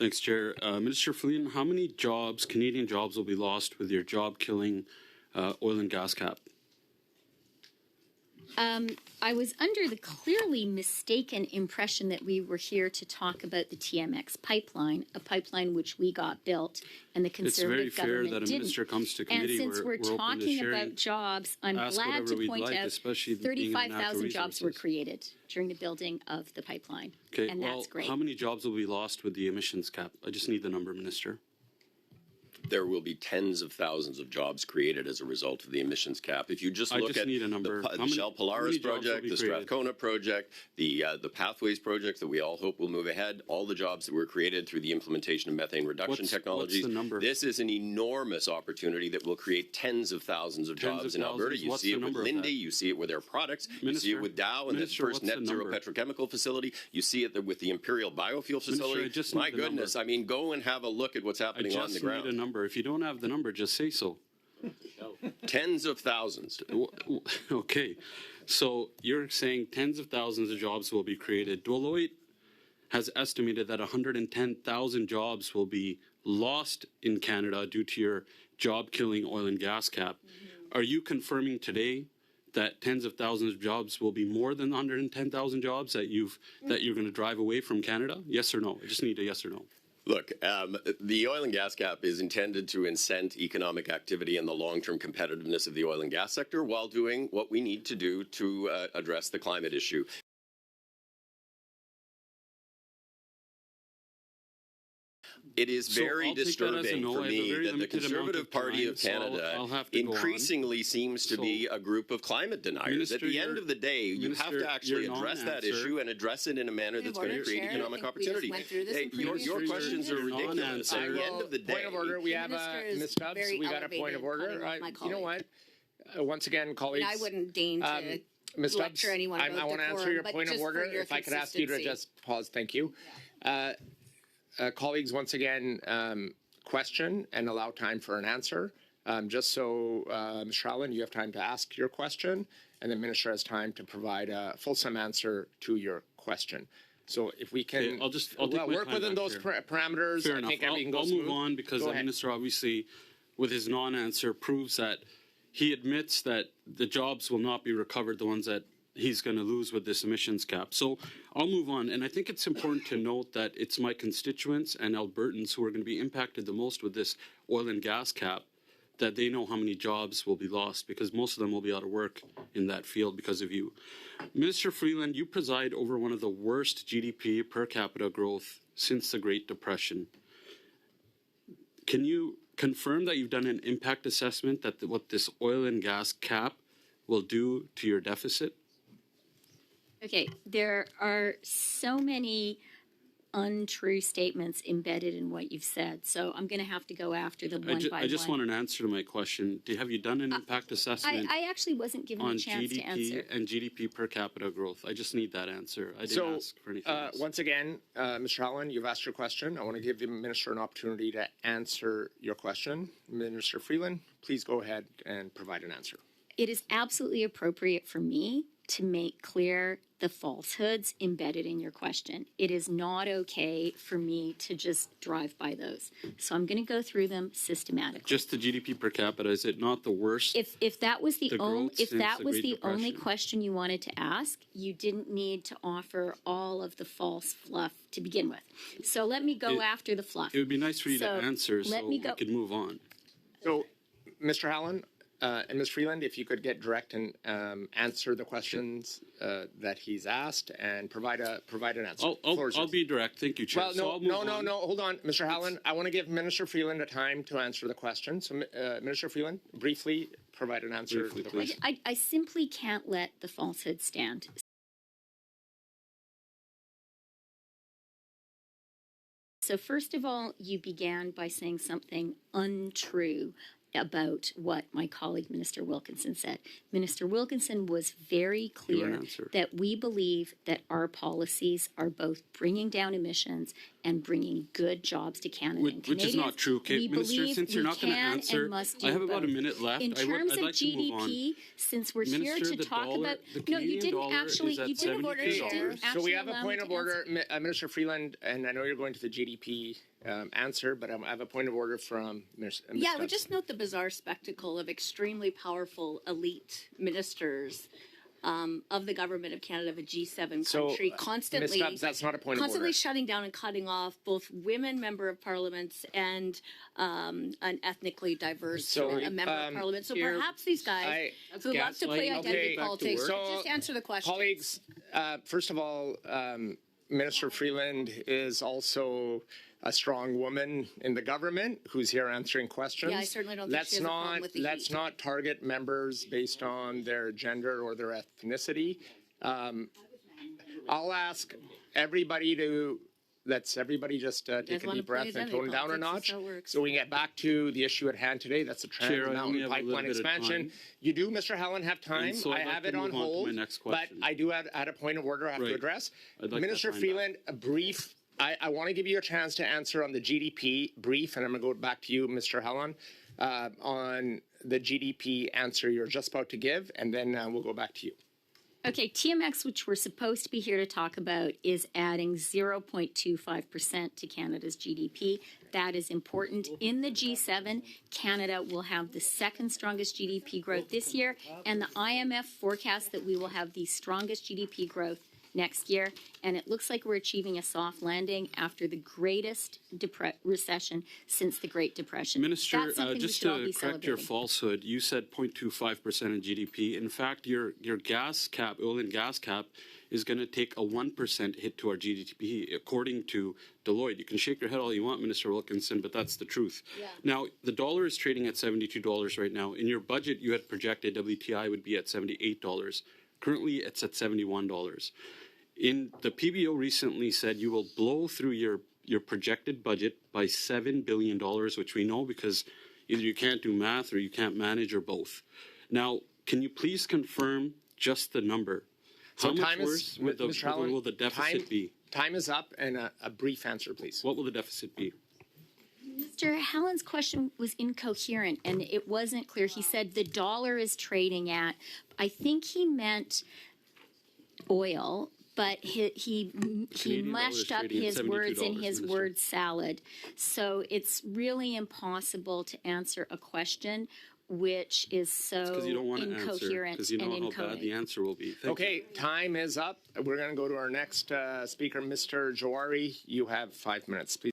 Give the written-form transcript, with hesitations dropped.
Thanks, Chair. Minister Freeland, how many jobs, Canadian jobs, will be lost with your job-killing oil and gas cap? I was under the clearly mistaken impression that we were here to talk about the TMX pipeline, a pipeline which we got built and the Conservative government didn't. It's very fair that a minister comes to committee. And since we're talking about jobs, I'm glad to point out 35,000 jobs were created during the building of the pipeline. Okay, and that's great. How many jobs will be lost with the emissions cap? I just need the number, Minister. There will be tens of thousands of jobs created as a result of the emissions cap. If you just look at the Shell Polaris project, the Strathcona project, the Pathways project that we all hope will move ahead, all the jobs that were created through the implementation of methane reduction technologies, this is an enormous opportunity that will create tens of thousands of jobs in Alberta. You see it with Linde, you see it with Air Products, you see it with Dow and the first net zero petrochemical facility, you see it with the Imperial biofuel facility. My goodness, I mean, go and have a look at what's happening on the ground. If you don't have the number, just say so. Tens of thousands. Okay. So you're saying tens of thousands of jobs will be created. Deloitte has estimated that 110,000 jobs will be lost in Canada due to your job-killing oil and gas cap. Are you confirming today that tens of thousands of jobs will be more than 110,000 jobs that you're going to drive away from Canada? Yes or no? I just need a yes or no. Look, the oil and gas cap is intended to incent economic activity and the long-term competitiveness of the oil and gas sector while doing what we need to do to address the climate issue. It is very disturbing for me that the Conservative Party of Canada increasingly seems to be a group of climate deniers. At the end of the day, you have to actually address that issue and address it in a manner that's going to create economic opportunity. Hey, your questions are ridiculous. At the end of the day, point of order. We have Ms. Stubbs. We got a point of order. You know what? Once again, colleagues. I wouldn't deign to Ms. Stubbs, lecture anyone about I want to answer your point of order. If I could ask you to just pause. Thank you. Colleagues, once again, question and allow time for an answer. Just so, Mr. Allen, you have time to ask your question, and the Minister has time to provide a fulsome answer to your question. So if we can I'll work within those parameters, Fair I enough. think everything goes I'll move on because the Minister obviously, with his non-answer, proves that he admits that the jobs will not be recovered, the ones that he's going to lose with this emissions cap. So I'll move on. And I think it's important to note that it's my constituents and Albertans who are going to be impacted the most with this oil and gas cap, that they know how many jobs will be lost because most of them will be out of work in that field because of you. Minister Freeland, you preside over one of the worst GDP per capita growth since the Great Depression. Can you confirm that you've done an impact assessment that what this oil and gas cap will do to your deficit? Okay, there are so many untrue statements embedded in what you've said, so I'm going to have to go after them one by one. I just want an answer to my question. Have you done an impact assessment? I actually wasn't given a chance to answer. On GDP and GDP per capita growth. I just need that answer. I didn't ask for anything else. Once again, Mr. Allen, you've asked your question. I want to give the Minister an opportunity to answer your question. Minister Freeland, please go ahead and provide an answer. It is absolutely appropriate for me to make clear the falsehoods embedded in your question. It is not okay for me to just drive by those. So I'm going to go through them systematically. Just the GDP per capita, is it not the worst? If that was the only question you wanted to ask, you didn't need to offer all of the false fluff to begin with. So let me go after the fluff. It would be nice for you to answer so we could move on. So, Mr. Allen, and Ms. Freeland, if you could get direct and answer the questions that he's asked and provide an answer. I'll be direct. Thank you, Chair. Well, no. Hold on, Mr. Allen. I want to give Minister Freeland a time to answer the question. So, Minister Freeland, briefly provide an answer to the question. I simply can't let the falsehood stand. So first of all, you began by saying something untrue about what my colleague Minister Wilkinson said. Minister Wilkinson was very clear that we believe that our policies are both bringing down emissions and bringing good jobs to Canada and Canadians. Which is not true. Okay, Minister, since you're not going to answer, I have about a minute left. In terms of GDP, since we're here to talk about... No, you didn't actually... You didn't So we have a point of order, Minister Freeland, and I know you're going to the GDP answer, but I have a point of order from Ms. Yeah, I would just note the bizarre spectacle of extremely powerful elite ministers of the government of Canada, a G7 country, constantly, Ms. Stubbs, that's not a point of constantly order. shutting down and cutting off both women member of parliaments and an ethnically diverse member of parliament. So perhaps these guys who love to play identity politics, just answer the question. Colleagues, first of all, Minister Freeland is also a strong woman in the government who's here answering questions. Yeah, I certainly don't think she has a problem with the Let's heat. not target members based on their gender or their ethnicity. I'll ask everybody to, let's everybody just take a deep breath and tone it down a notch so we can get back to the issue at hand today. That's the Trans Mountain Pipeline expansion. You do, Mr. Helen, have time. So I have it on hold, but I do add a point of order I have to address. Minister Freeland, a brief. I want to give you a chance to answer on the GDP brief, and I'm going to go back to you, Mr. Helen, on the GDP answer you're just about to give, and then we'll go back to you. Okay, TMX, which we're supposed to be here to talk about, is adding 0.25% to Canada's GDP. That is important. In the G7, Canada will have the second strongest GDP growth this year, and the IMF forecasts that we will have the strongest GDP growth next year, and it looks like we're achieving a soft landing after the greatest recession since the Great Depression. Minister, just to correct your falsehood, you said 0.25% in GDP. In fact, your gas cap, oil and gas cap, is going to take a 1% hit to our GDP, according to Deloitte. You can shake your head all you want, Minister Wilkinson, but that's the truth. Yeah. Now, the dollar is trading at $72 right now. In your budget, you had projected WTI would be at $78. Currently, it's at $71. In the PBO recently said you will blow through your projected budget by $7 billion, which we know because either you can't do math or you can't manage or both. Now, can you please confirm just the number? How much worse will the deficit be? Time is up, and a brief answer, please. What will the deficit be? Mr. Helen's question was incoherent, and it wasn't clear. He said the dollar is trading at, I think he meant oil, but he mashed up his words in his word salad. So it's really impossible to answer a question which is so incoherent because you don't and know how bad the answer will be. Okay, time is up. We're going to go to our next speaker, Mr. Jawari. You have 5 minutes, please.